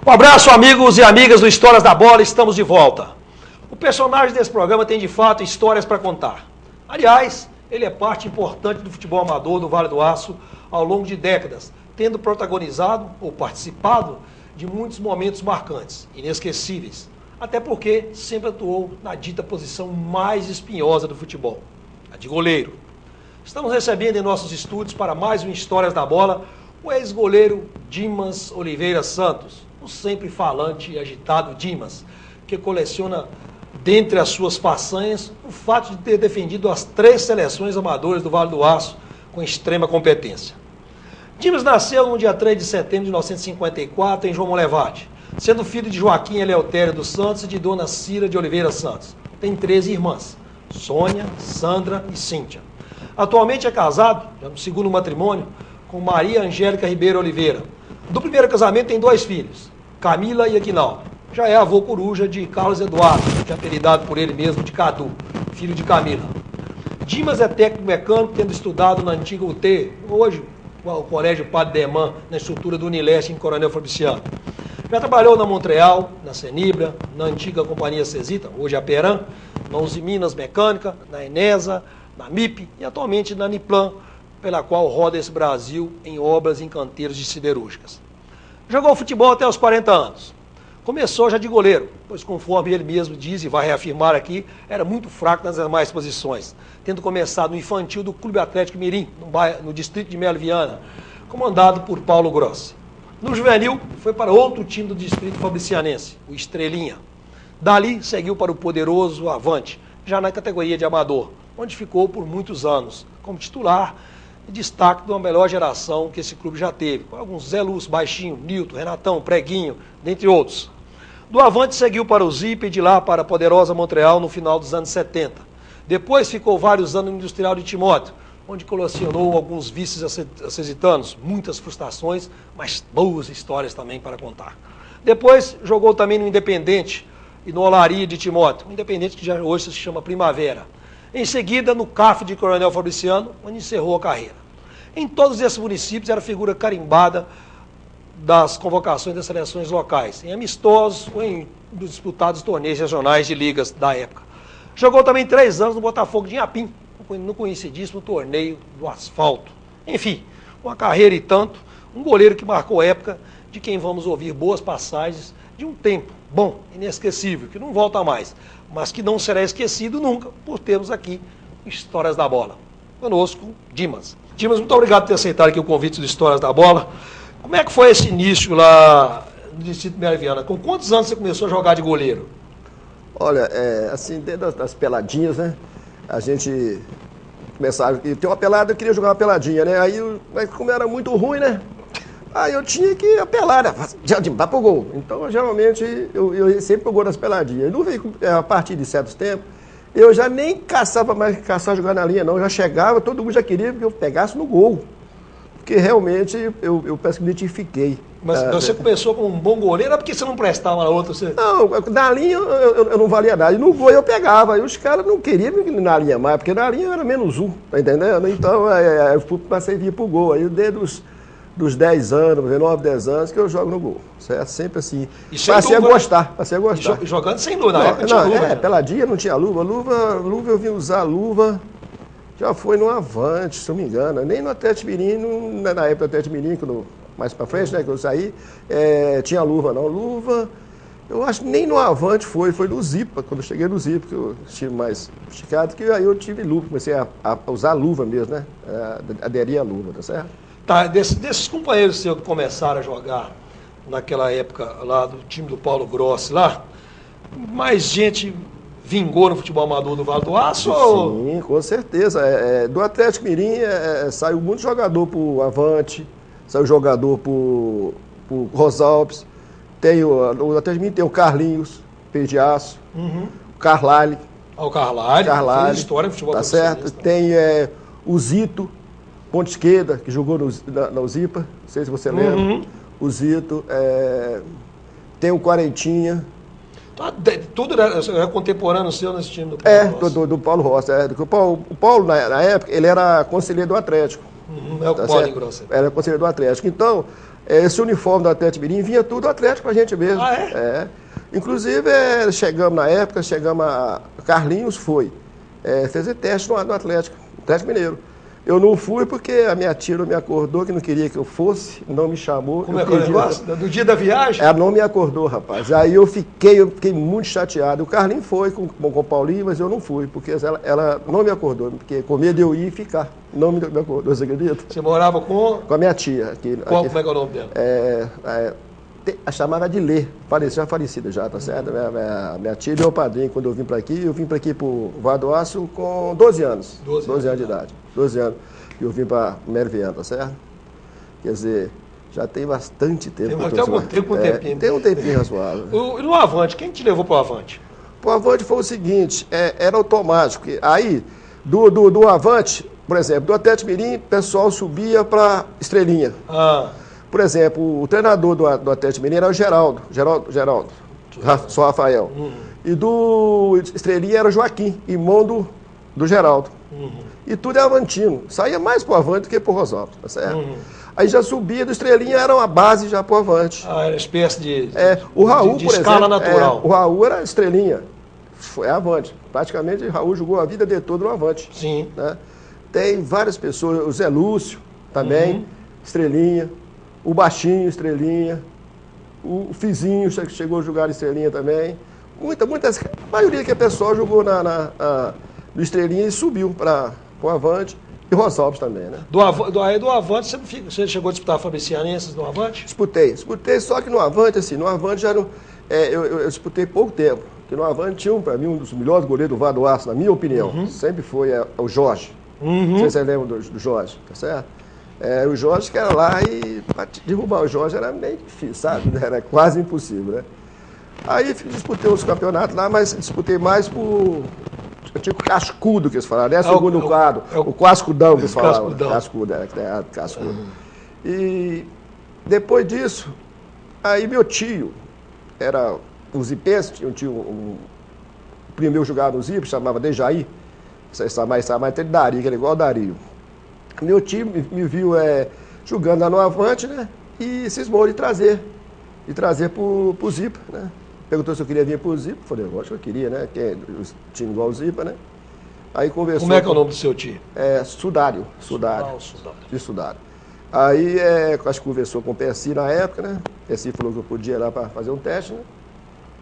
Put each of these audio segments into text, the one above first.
Um abraço, amigos e amigas do Histórias da Bola, estamos de volta. O personagem desse programa tem, de fato, histórias para contar. Aliás, ele é parte importante do futebol amador do Vale do Aço ao longo de décadas, tendo protagonizado ou participado de muitos momentos marcantes, inesquecíveis, até porque sempre atuou na dita posição mais espinhosa do futebol, a de goleiro. Estamos recebendo em nossos estúdios para mais um Histórias da Bola o ex-goleiro Dimas Oliveira Santos, o sempre falante e agitado Dimas, que coleciona, dentre as suas façanhas, o fato de ter defendido as 3 seleções amadoras do Vale do Aço com extrema competência. Dimas nasceu no dia 3 de setembro de 1954 em João Molevade, sendo filho de Joaquim Eleutério dos Santos e de Dona Cira de Oliveira Santos. Tem 13 irmãs, Sônia, Sandra e Cíntia. Atualmente é casado, já no segundo matrimônio, com Maria Angélica Ribeiro Oliveira. Do primeiro casamento tem 2 filhos, Camila e Aquinaldo. Já é avô coruja de Carlos Eduardo, que é apelidado por ele mesmo de Cadu, filho de Camila. Dimas é técnico mecânico, tendo estudado na antiga UT, hoje o Colégio Padre Demã, na estrutura do Unileste em Coronel Fabriciano. Já trabalhou na Montreal, na Senibra, na antiga Companhia Cesita, hoje a Peran, na Uzi Minas Mecânica, na Enesa, na MIP e atualmente na Niplan, pela qual roda esse Brasil em obras em canteiros de siderúrgicas. Jogou futebol até os 40 anos. Começou já de goleiro, pois conforme ele mesmo diz e vai reafirmar aqui, era muito fraco nas demais posições, tendo começado no infantil do Clube Atlético Mirim, no distrito de Melo Viana, comandado por Paulo Grossi. No juvenil, foi para outro time do distrito fabricianense, o Estrelinha. Dali, seguiu para o poderoso Avante, já na categoria de amador, onde ficou por muitos anos, como titular e destaque de uma melhor geração que esse clube já teve, com alguns Zé Lúcio, Baixinho, Nilton, Renatão, Preguinho, dentre outros. Do Avante seguiu para o Zip e de lá para a poderosa Montreal no final dos anos 70. Depois ficou vários anos no Industrial de Timóteo, onde colecionou alguns vices acesitanos, muitas frustrações, mas boas histórias também para contar. Depois jogou também no Independente e no Olaria de Timóteo, um Independente que já hoje se chama Primavera. Em seguida, no CAF de Coronel Fabriciano, onde encerrou a carreira. Em todos esses municípios, era figura carimbada das convocações das seleções locais, em amistosos ou em disputados torneios regionais de ligas da época. Jogou também 3 anos no Botafogo de Inhapim, no conhecidíssimo torneio do asfalto. Enfim, uma carreira e tanto, um goleiro que marcou época, de quem vamos ouvir boas passagens de um tempo bom, inesquecível, que não volta mais, mas que não será esquecido nunca, por termos aqui Histórias da Bola. Conosco, Dimas. Dimas, muito obrigado por ter aceitado aqui o convite do Histórias da Bola. Como é que foi esse início lá no distrito de Melo Viana? Com quantos anos você começou a jogar de goleiro? Olha, assim, dentro das peladinhas, né? A gente começava, tem uma pelada, eu queria jogar uma peladinha, né? Aí, como era muito ruim, né? Aí eu tinha que apelar, né? Dá pro gol. Então, geralmente, eu sempre pro gol nas peladinhas. Não veio, a partir de certos tempos, eu já nem caçava mais jogar na linha, não. Eu já chegava, todo mundo já queria que eu pegasse no gol. Porque realmente eu parece que me identifiquei. Mas você começou como um bom goleiro, era porque você não prestava na outra? Você... Não, na linha eu não valia nada. E no gol eu pegava. E os caras não queriam ir na linha mais, porque na linha eu era menos um, tá entendendo? Então eu passei a vir pro gol. Aí desde dos 10 anos, 9, 10 anos, que eu jogo no gol. Certo? Sempre assim. Passei a gostar. Jogando sem luva, na época tinha luva. Né? Peladinha não tinha luva. Luva eu vim usar luva. Já foi no Avante, se não me engano. Nem no Atlético Mirim, na época do Atlético Mirim, mais pra frente, né, que eu saí, tinha luva, não. Luva, eu acho que nem no Avante foi no Zipa, quando eu cheguei no Zipa, que eu estive mais esticado, que aí eu tive luva, comecei a usar luva mesmo, né, aderir à luva, tá certo? Tá, desses companheiros seus que começaram a jogar naquela época lá do time do Paulo Grossi lá, mais gente vingou no futebol amador do Vale do Aço? Sim, com certeza. Do Atlético Mirim saiu muito jogador pro Avante, saiu jogador pro Rosalpes, o Atlético Mirim tem o Carlinhos, Peito de Aço, o Carlyle. O Carlyle, fez história no futebol tá certo. Tem o Zito, ponta esquerda, que jogou na Uzipa, não sei se você lembra. O Zito, tem o Quarentinha. Tudo era contemporâneo seu nesse time do Paulo Rossi? Do Paulo Rossi. O Paulo, na época, ele era conselheiro do Atlético. É o Tá Paulinho certo? Grosseto. Era conselheiro do Atlético. Então, esse uniforme do Atlético Mirim vinha tudo do Atlético pra gente mesmo. Ah, é? É. Inclusive, chegamos na época, Carlinhos foi. Fez teste no Atlético Mineiro. Eu não fui porque a minha tia não me acordou, que não queria que eu fosse, não me chamou. Como é que é o negócio? Do dia da viagem? Ela não me acordou, rapaz. Aí eu fiquei muito chateado. O Carlinhos foi com o Paulinho, mas eu não fui, porque ela não me acordou, porque com medo de eu ir e ficar. Não me acordou, você acredita? Você morava com? Com a minha tia. Como é que é o nome dela? A chamava de Lê, já falecida já, tá certo? Minha tia e meu padrinho, quando eu vim para aqui pro Vale do Aço com 12 anos. 12 anos de idade. 12 anos. E eu vim para Mero Viana, tá certo? Quer dizer, já tem bastante tempo. Tem algum tempo, tempinho. Tem um tempinho razoável. E no Avante, quem te levou pro Avante? O Avante foi o seguinte, era automático. Aí, do Avante, por exemplo, do Atlético Mirim, o pessoal subia para Estrelinha. Por exemplo, o treinador do Atlético Mineiro era o Geraldo, só Rafael. E do Estrelinha era o Joaquim, irmão do Geraldo. E tudo é avantino. Saía mais pro Avante do que pro Rosópolis, tá certo? Aí já subia do Estrelinha, era uma base já pro Avante. Era uma espécie de o Raul, de por escala exemplo, natural. O Raul era Estrelinha, foi Avante. Praticamente o Raul jogou a vida dele toda no Avante. Sim. Né? Tem várias pessoas, o Zé Lúcio também, Estrelinha. O Baixinho, Estrelinha. O Fizinho chegou a jogar Estrelinha também. A maioria que a pessoa jogou no Estrelinha e subiu para o Avante. E Rosópolis também, né? Do Avante, você chegou a disputar a Fabricianenses no Avante? Disputei, só que no Avante, já não. Eu disputei pouco tempo. Porque no Avante tinha, para mim, um dos melhores goleiros do Vale do Aço, na minha opinião. Sempre foi o Jorge. Não sei se você lembra do Jorge, tá certo? O Jorge que era lá e para derrubar o Jorge era meio difícil, sabe? Era quase impossível, né? Aí disputei os campeonatos lá, mas disputei mais por antigo cascudo que eles falaram, né? Segundo o quadro, o cascudão que eles falavam. Cascudo. E depois disso, aí meu tio era um zipense, tinha um tio, o primeiro jogava no Zipe, chamava Dejaí, mais Dario, que era igual o Dario. Meu tio me viu jogando lá no Avante, né? E cismou de trazer pro Zipa, né? Perguntou se eu queria vir pro Zipa. Falei, lógico que eu queria, né? Que é time igual o Zipa, né? Aí conversou. Como é que é o nome do seu tio? Sudário. Aí acho que conversou com o Percy na época, né? O Percy falou que eu podia ir lá para fazer um teste, né?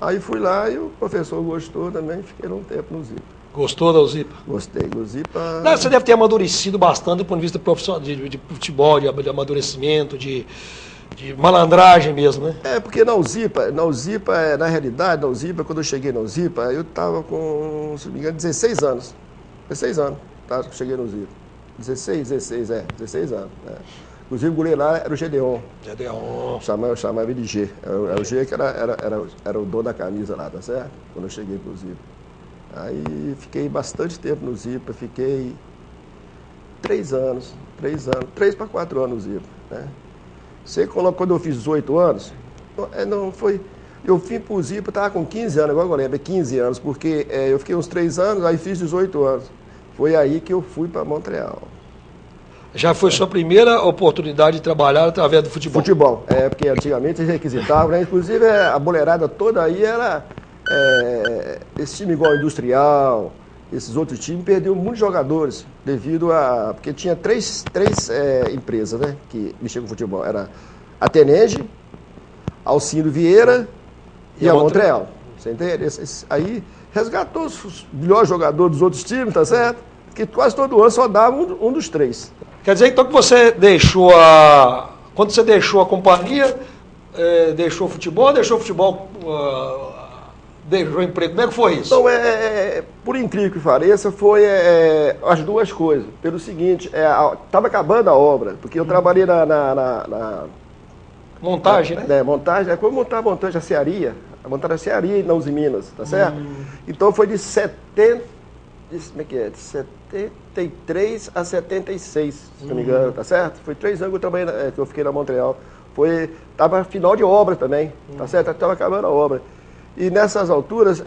Aí fui lá e o professor gostou também, fiquei um tempo no Zipa. Gostou da Uzipa? Gostei do Zipa. Você deve ter amadurecido bastante do ponto de vista profissional, de futebol, de amadurecimento, de malandragem mesmo, né? Porque na Uzipa, na realidade, quando eu cheguei na Uzipa, eu estava com, se não me engano, 16 anos. 16 anos, tá? Que eu cheguei no Uzipa. 16 anos. Inclusive o goleiro lá era o Gedeon. Chamava ele de G. Era o G que era o dono da camisa lá, tá certo? Quando eu cheguei pro Zipa. Aí fiquei bastante tempo no Zipa, fiquei 3 para 4 anos no Zipa, né? Você coloca, quando eu fiz 18 anos, eu fui pro Zipa, estava com 15 anos, agora eu lembro, 15 anos, porque eu fiquei uns 3 anos, aí fiz 18 anos. Foi aí que eu fui para Montreal. Já foi sua primeira oportunidade de trabalhar através do futebol? Futebol, porque antigamente eles requisitavam, né? Inclusive a boleirada toda aí era... esse time igual ao Industrial, esses outros times, perdeu muitos jogadores devido a... Porque tinha três empresas, né, que mexiam com futebol. Era a Tenenge, Alcindo Vieira e a Montreal. Você entende? Aí resgatou os melhores jogadores dos outros times, tá certo? Que quase todo ano só dava um dos 3. Quer dizer, então, que você deixou quando você deixou a companhia, deixou o futebol, deixou o emprego. Como é que foi isso? Então, por incrível que pareça, foi as duas coisas. Pelo seguinte, estava acabando a obra, porque eu trabalhei na montagem, né? Montagem, quando montar a montagem da cearia, a montagem da cearia na Uzi Minas, tá certo? Então foi de 73 a 76, se não me engano, tá certo? Foi 3 anos que eu trabalhei, que eu fiquei na Montreal. Estava final de obra também, tá certo? Estava acabando a obra. E nessas alturas,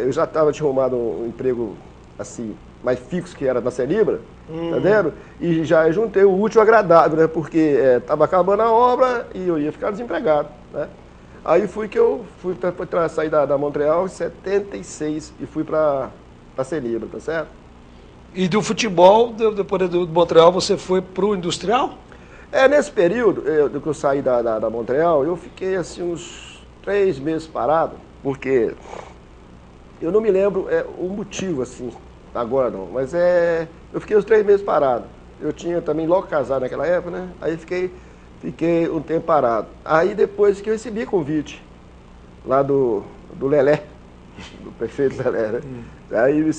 eu já tinha arrumado um emprego, assim, mais fixo que era na Celibra, tá vendo? E já juntei o útil ao agradável, né? Porque estava acabando a obra e eu ia ficar desempregado, né? Aí sair da Montreal em 76 e fui para Celibra, tá certo? E do futebol, depois do Montreal, você foi para o Industrial? Nesse período que eu saí da Montreal, eu fiquei assim uns 3 meses parado, porque eu não me lembro o motivo, assim, agora não, mas eu fiquei uns 3 meses parado. Eu tinha também logo casado naquela época, né? Aí fiquei um tempo parado. Aí depois que eu recebi convite lá do Lelé, do prefeito Lelé, né? Aí me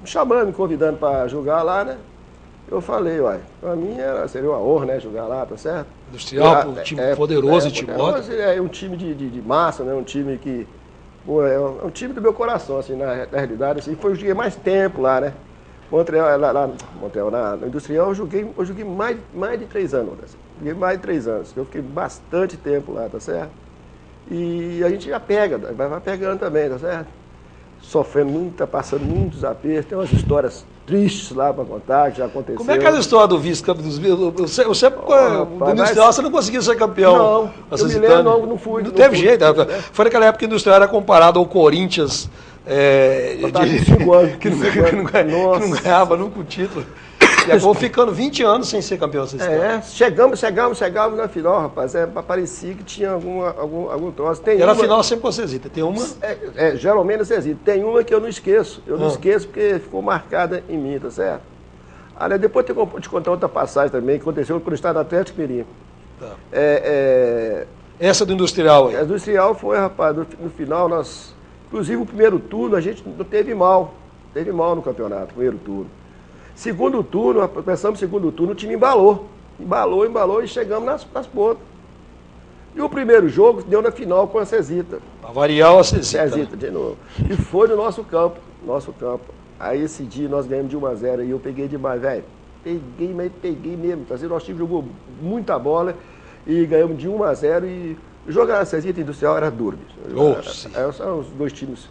chamando, me convidando para jogar lá, né? Eu falei, uai, pra mim seria uma honra, né, jogar lá, tá certo? Industrial, um time poderoso e poderoso, é um time de massa, né? Um time que, pô, é um time do meu coração, assim, na realidade, assim, eu joguei mais tempo lá, né? Montreal, na Industrial, eu joguei mais de 3 anos, né? Joguei mais de 3 anos, eu fiquei bastante tempo lá, tá certo? E a gente já pega, vai pegando também, tá certo? Sofrendo passando muitos apertos, tem umas histórias tristes lá para contar, que já aconteceu. Como é que é a história do vice-campeão? Você do Industrial, você não conseguiu ser campeão? Não, eu me lembro, não fui. Não teve jeito, né? Foi naquela época que o Industrial era comparado ao Corinthians, de 5 anos, que não ganhava nunca o título. E acabou ficando 20 anos sem ser campeão. Chegamos na final, rapaz. Parecia que tinha algum troço. Era a final sempre com a Cesita. Tem uma? Geralmente a Cesita. Tem uma que eu não esqueço. Eu não esqueço porque ficou marcada em mim, tá certo? Aliás, depois eu vou te contar outra passagem também que aconteceu quando eu estava no Atlético Mirim. Tá. Essa do Industrial aí? A Industrial foi, rapaz, no final, inclusive o primeiro turno a gente não teve mal. Teve mal no campeonato, primeiro turno. Segundo turno, começamos o segundo turno, o time embalou e chegamos nas pontas. E o primeiro jogo deu na final com a Cesita. Para variar a Cesita. Cesita, de novo. E foi no nosso campo. Aí esse dia nós ganhamos de 1-0 e eu peguei demais, velho. Peguei mesmo. O nosso time jogou muita bola e ganhamos de 1-0 e jogar na Cesita Industrial era duro. São os dois times,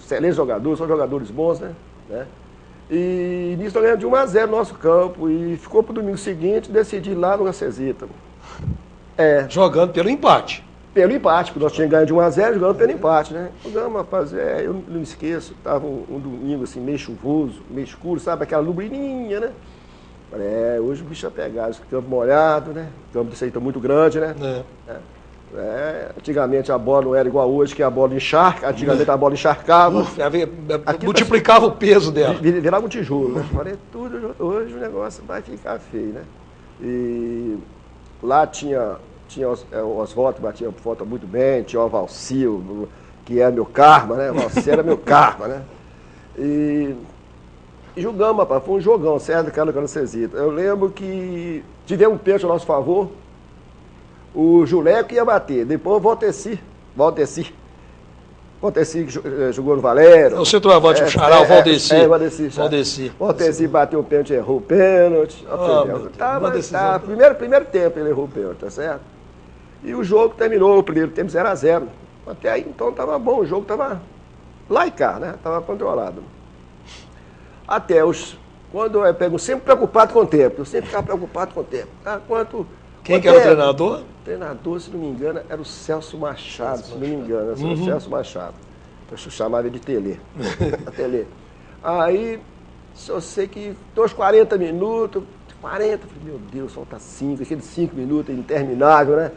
excelentes jogadores, são jogadores bons, né? E nisso nós ganhamos de 1-0 no nosso campo e ficou para o domingo seguinte decidir lá no Cesita. Jogando pelo empate. Pelo empate, porque nós tínhamos ganho de 1-0 jogando pelo empate, né? Jogamos, rapaz, eu não me esqueço, estava um domingo assim, meio chuvoso, meio escuro, sabe? Aquela nublininha, né? Falei, hoje o bicho vai pegar, esse campo molhado, né? O campo desse aí tá muito grande, né? Antigamente a bola não era igual hoje, que a bola encharca. Antigamente a bola encharcava. Multiplicava o peso dela. Virava um tijolo, né? Falei, hoje o negócio vai ficar feio, né? E lá tinha o Oswaldo que batia foto muito bem, tinha o Valcil, que era meu karma, né? O Valcil era meu karma, né? E jogamos, rapaz, foi um jogão, certo? Aquela Cesita. Eu lembro que tivemos um pênalti a nosso favor. O Juleco ia bater, depois o Valdeci jogou no Valério. O centroavante, o Xará, o Valdeci. Valdeci bateu o pênalti, errou o pênalti. Primeiro tempo ele errou o pênalti, tá certo? E o jogo terminou, o primeiro tempo 0-0. Até aí então estava bom, o jogo estava lá e cá, né? Estava controlado. Quando eu pego, sempre preocupado com o tempo, eu sempre ficava preocupado com o tempo. Quem que era o treinador? O treinador, se não me engano, era o Celso Machado, se não me engano. O Celso Machado. Eu chamava ele de Telê. Telê. Aí, eu sei que dos 40 minutos, falei, meu Deus, falta 5, aqueles 5 minutos interminável, né?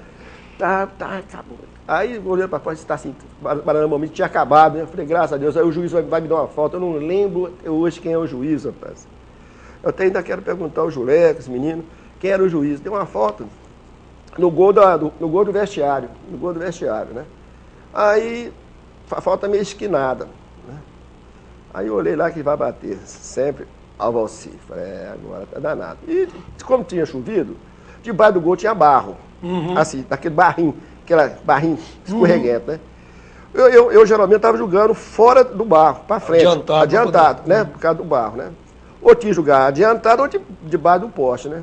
Acabou. Aí, olhando para fora, está assim, o momento tinha acabado, né? Eu falei, graças a Deus, aí o juiz vai me dar uma falta. Eu não lembro até hoje quem é o juiz, rapaz. Eu ainda quero perguntar ao Juleco, esse menino, quem era o juiz. Deu uma falta no gol do vestiário. No gol do vestiário, né? Aí, a falta meio esquinada. Né? Aí eu olhei lá que vai bater. Sempre ao Valci. Falei, agora tá danado. E como tinha chovido, debaixo do gol tinha barro. Assim, daquele barrinho, escorreguento, né? Eu geralmente estava jogando fora do barro, para frente. Adiantado, né? Por causa do barro, né? Ou tinha que jogar adiantado ou debaixo do poste, né?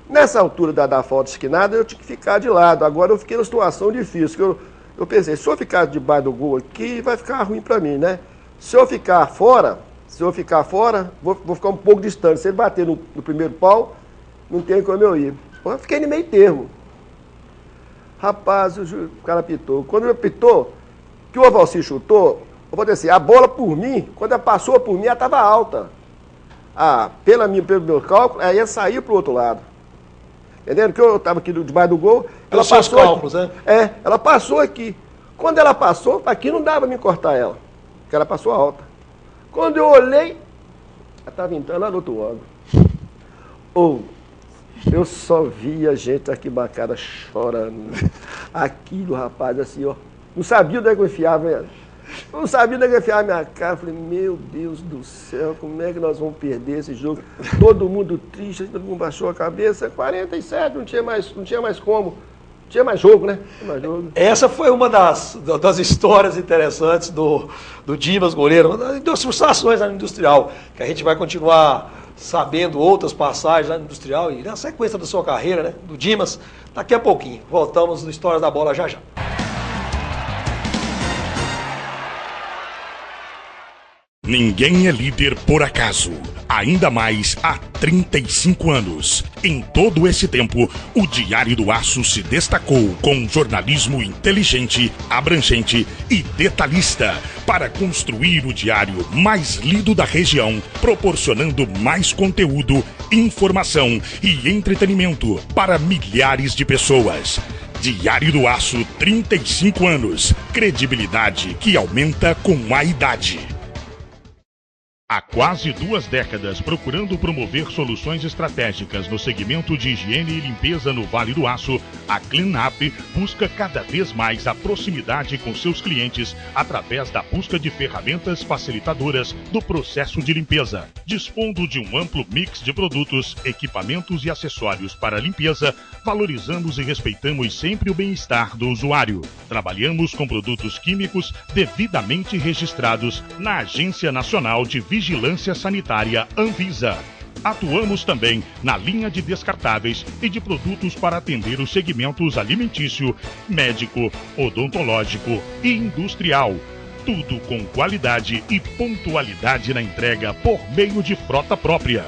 Nessa altura da falta esquinada, eu tinha que ficar de lado. Agora eu fiquei numa situação difícil. Eu pensei, se eu ficar debaixo do gol aqui, vai ficar ruim para mim, né? Se eu ficar fora, Se eu ficar fora, vou ficar um pouco distante. Se ele bater no primeiro pau, não tem como eu ir. Eu fiquei no meio termo. Rapaz, o cara apitou. Quando ele apitou, que o Ovalci chutou, eu vou dizer assim, a bola por mim, quando ela passou por mim, ela estava alta. Pelo meu cálculo, ela ia sair para o outro lado. Entendendo? Que eu estava aqui debaixo do gol, ela passou cálculos, aqui. Né? Ela passou aqui. Quando ela passou, aqui não dava para me cortar ela, porque ela passou alta. Quando eu olhei, ela estava entrando lá no outro ângulo. Eu só via gente aqui bancada chorando. Aquilo, rapaz, assim, ó. Não sabia onde é que eu enfiava. Não sabia onde é que eu enfiava a minha cara. Falei, meu Deus do céu, como é que nós vamos perder esse jogo? Todo mundo triste, todo mundo baixou a cabeça. 47, não tinha mais como. Não tinha mais jogo, né? Não tinha mais jogo. Essa foi uma das histórias interessantes do Dimas, goleiro, uma das frustrações na Industrial, que a gente vai continuar sabendo outras passagens na Industrial e na sequência da sua carreira, né, do Dimas, daqui a pouquinho. Voltamos no Histórias da Bola já. Ninguém é líder por acaso, ainda mais há 35 anos. Em todo esse tempo, o Diário do Aço se destacou com um jornalismo inteligente, abrangente e detalhista para construir o diário mais lido da região, proporcionando mais conteúdo, informação e entretenimento para milhares de pessoas. Diário do Aço, 35 anos. Credibilidade que aumenta com a idade. Há quase 2 décadas, procurando promover soluções estratégicas no segmento de higiene e limpeza no Vale do Aço, a Cleanup busca cada vez mais a proximidade com seus clientes através da busca de ferramentas facilitadoras do processo de limpeza, dispondo de um amplo mix de produtos, equipamentos e acessórios para limpeza. Valorizamos e respeitamos sempre o bem-estar do usuário. Trabalhamos com produtos químicos devidamente registrados na Agência Nacional de Vigilância Sanitária Anvisa. Atuamos também na linha de descartáveis e de produtos para atender os segmentos alimentício, médico, odontológico e industrial. Tudo com qualidade e pontualidade na entrega por meio de frota própria.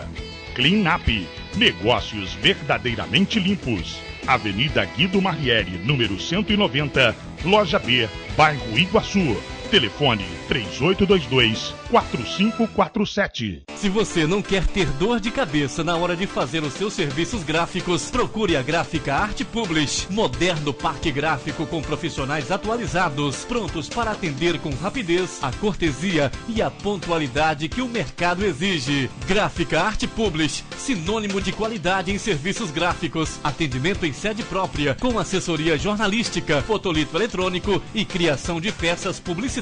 Cleanup, negócios verdadeiramente limpos. Avenida Guido Marrieri, número 190, Loja B, Bairro Iguaçu. Telefone 3822-4547. Se você não quer ter dor de cabeça na hora de fazer os seus serviços gráficos, procure a Gráfica Arte Publish. Moderno parque gráfico com profissionais atualizados, prontos para atender com rapidez, a cortesia e a pontualidade que o mercado exige. Gráfica Arte Publish, sinônimo de qualidade em serviços gráficos. Atendimento em sede própria, com assessoria jornalística, fotolito eletrônico e criação de peças publicitárias.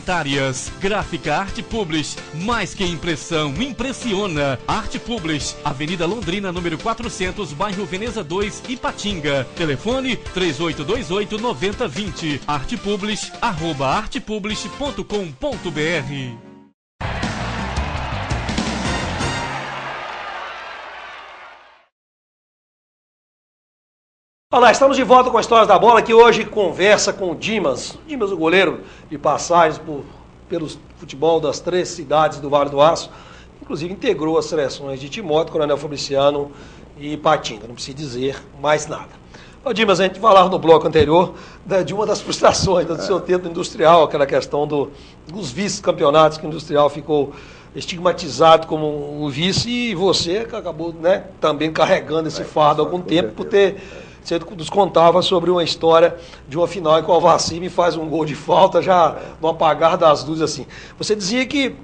Gráfica Arte Publish, mais que impressão, impressiona. Arte Publish, Avenida Londrina, número 400, bairro Veneza 2, Ipatinga. Telefone 3828-9020. Artepublish, @artepublish.com.br. Olá, estamos de volta com a Histórias da Bola, que hoje conversa com o Dimas. O Dimas, o goleiro de passagens pelo futebol das 3 cidades do Vale do Aço. Inclusive integrou as seleções de Timóteo, Coronel Fabriciano e Ipatinga. Não preciso dizer mais nada. Ô Dimas, a gente falava no bloco anterior de uma das frustrações do seu tempo industrial, aquela questão dos vice-campeonatos que o Industrial ficou estigmatizado como um vice, e você acabou, né, também carregando esse fardo há algum tempo por ter... Você nos contava sobre uma história de uma final em que o Alvaci me faz um gol de falta já no apagar das luzes assim. Você dizia que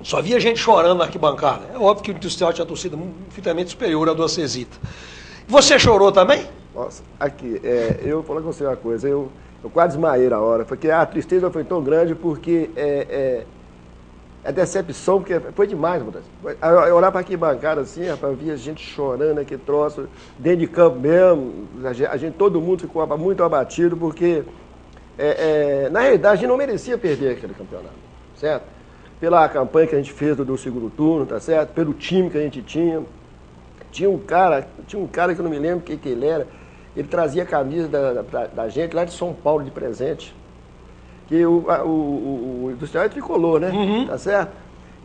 só via gente chorando na arquibancada. É óbvio que o Industrial tinha torcida infinitamente superior à do Acesita. Você chorou também? Nossa, aqui, eu vou falar com você uma coisa, eu quase desmaiei na hora, porque a tristeza foi tão grande porque a decepção, porque foi demais, mano. Eu olhar para aqui bancada assim, rapaz, eu via gente chorando, aquele troço, dentro de campo mesmo, todo mundo ficou muito abatido, porque, na realidade, a gente não merecia perder aquele campeonato, certo? Pela campanha que a gente fez do segundo turno, tá certo? Pelo time que a gente tinha. Tinha um cara que eu não me lembro quem que ele era, ele trazia a camisa da gente lá de São Paulo de presente. Que o Industrial é tricolor, né? Uhum. Tá certo?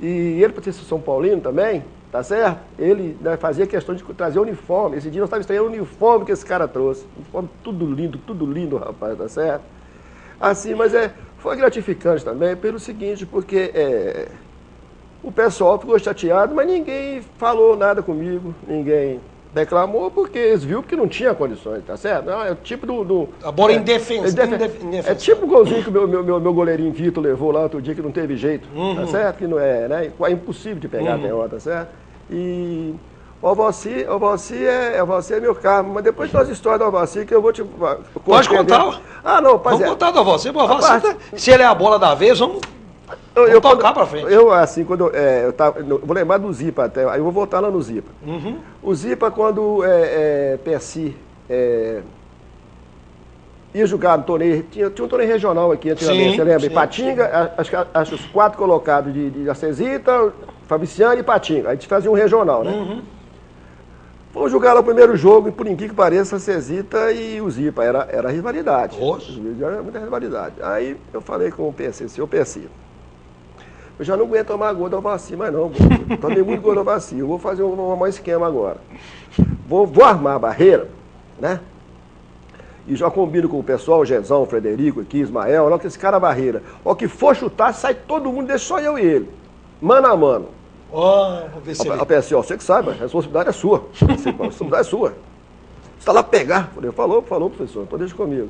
E ele, por ser São Paulino também, tá certo? Ele, né, fazia questão de trazer uniforme. Esse dia nós estávamos estranhando o uniforme que esse cara trouxe. Uniforme tudo lindo, rapaz, tá certo? Assim, mas foi gratificante também pelo seguinte, porque o pessoal ficou chateado, mas ninguém falou nada comigo, ninguém reclamou, porque eles viram que não tinha condições, tá certo? Não, é o tipo A bola indefensável. É tipo o golzinho que o meu goleirinho Vitor levou lá outro dia, que não teve jeito, tá certo? Que não né? É impossível de pegar até hora, tá certo? E o Alvaci é meu carro, mas depois tem umas histórias do Alvaci que eu vou te... Pode contar? Ah, não, vamos contar do Alvaci. Se ele é a bola da vez, vamos tocar pra frente. Eu, assim, quando eu vou lembrar do Zipa até, aí eu vou voltar lá no Zipa. O Zipa, quando PSI ia jogar no torneio, tinha um torneio regional aqui antigamente, você lembra? Ipatinga, acho os 4 colocados de Acesita, Fabriciano e Ipatinga. A gente fazia um regional, né? Fomos jogar lá o primeiro jogo, e por incrível que pareça, a Cesita e o Zipa, era rivalidade. Era muita rivalidade. Aí eu falei com o PC, senhor PC, eu já não aguento tomar gol do Alvaci, mas não, tomei muito gol do Alvaci, eu vou fazer um esquema agora. Vou armar a barreira, né? E já combino com o pessoal, o Jezão, o Frederico aqui, Ismael, logo que esse cara barreira. Ó, que for chutar, sai todo mundo, deixa só eu e ele. Mano a mano. Vou ver se ele... PSO, você que sabe, a responsabilidade é sua. A responsabilidade é sua. Você está lá pegar. Falei, falou, professor, então deixa comigo.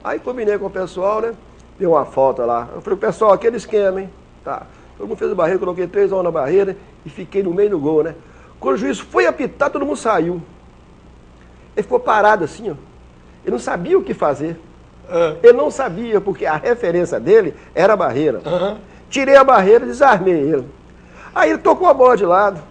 Aí combinei com o pessoal, né? Deu uma falta lá. Eu falei, pessoal, aquele esquema, hein? Tá. Todo mundo fez a barreira, coloquei 3 homens na barreira e fiquei no meio do gol, né? Quando o juiz foi apitar, todo mundo saiu. Ele ficou parado assim, ó. Ele não sabia o que fazer. Ele não sabia, porque a referência dele era a barreira. Tirei a barreira e desarmei ele. Aí ele tocou a bola de lado.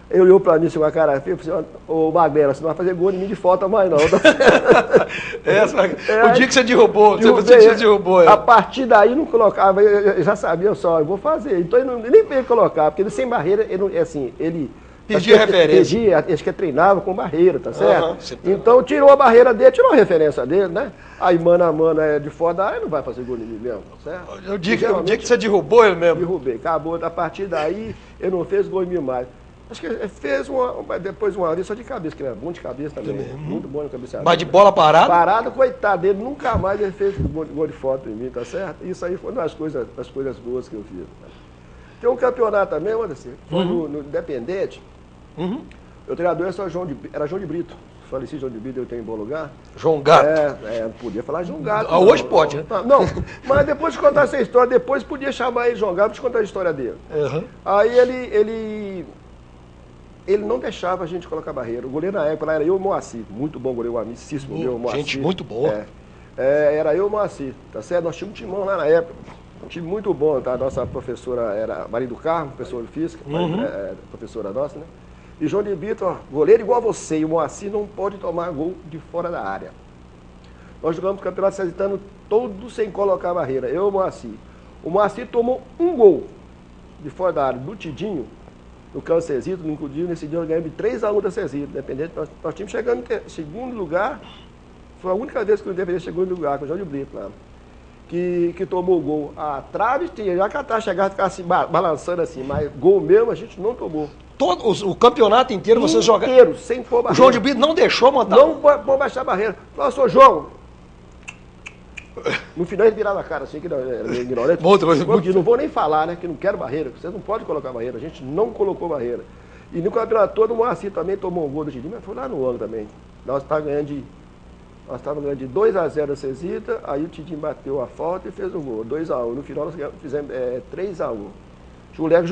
Ele olhou pra mim assim, com a cara feia, e falou assim, ô Magrela, você não vai fazer gol em mim de falta mais não. O dia que você derrubou, você derrubou. A partir daí não colocava, eu já sabia só, eu vou fazer. Então ele nem veio colocar, porque ele sem barreira, ele pedia referência. Acho que treinava com barreira, tá certo? Então tirou a barreira dele, tirou a referência dele, né? Aí mano a mano de fora da área, não vai fazer gol em mim mesmo, certo? O dia que você derrubou ele mesmo? Derrubei, acabou. A partir daí, ele não fez gol em mim mais. Acho que ele fez depois uma vez só de cabeça, que ele era bom de cabeça também. Muito bom de cabeça. Mas de bola parada? Parado, coitado dele, nunca mais ele fez gol de foto em mim, tá certo? Isso aí foi uma das coisas boas que eu fiz. Tem um campeonato também, Anderson, foi no Independente. O treinador era João de Brito. Falecido João de Brito, eu tenho em bom lugar. João Gato. Não podia falar João Gato. Hoje pode, né? Não, mas depois de contar essa história, depois podia chamar ele João Gato para te contar a história dele. Aí ele não deixava a gente colocar barreira. O goleiro na época lá era eu e o Moacir. Muito bom goleiro, amicíssimo meu, Moacir. Gente muito boa. Era eu e o Moacir, tá certo? Nós tínhamos um timão lá na época. Um time muito bom, tá? A nossa professora era Maria do Carmo, professora de física, professora nossa, né? E João de Brito, ó, goleiro igual a você, e o Moacir não pode tomar gol de fora da área. Nós jogamos o campeonato cesitano todo sem colocar barreira, eu e o Moacir. O Moacir tomou um gol de fora da área, do Tidinho, no campo Cesito, nesse dia nós ganhamos de 3-1 da Cesito, independente. Nós tínhamos chegando em segundo lugar, foi a única vez que o Independente chegou em lugar, com o João de Brito lá. Que tomou o gol. A trave tinha, já catar, chegar, ficar assim, balançando assim, mas gol mesmo a gente não tomou. O campeonato inteiro você joga. Inteiro, sem pôr barreira. O João de Brito não deixou mandar. Não pôr baixar a barreira. Falou, seu João. No final ele virava a cara assim, que era meio ignorante. Não vou nem falar, né? Que não quero barreira. Vocês não podem colocar barreira. A gente não colocou barreira. E no campeonato todo o Moacir também tomou um gol do Tidinho, mas foi lá no ano também. Nós estávamos ganhando de 2-0 a Cesita, aí o Tidinho bateu a falta e fez um gol, 2-1. No final nós fizemos 3-1. Juleco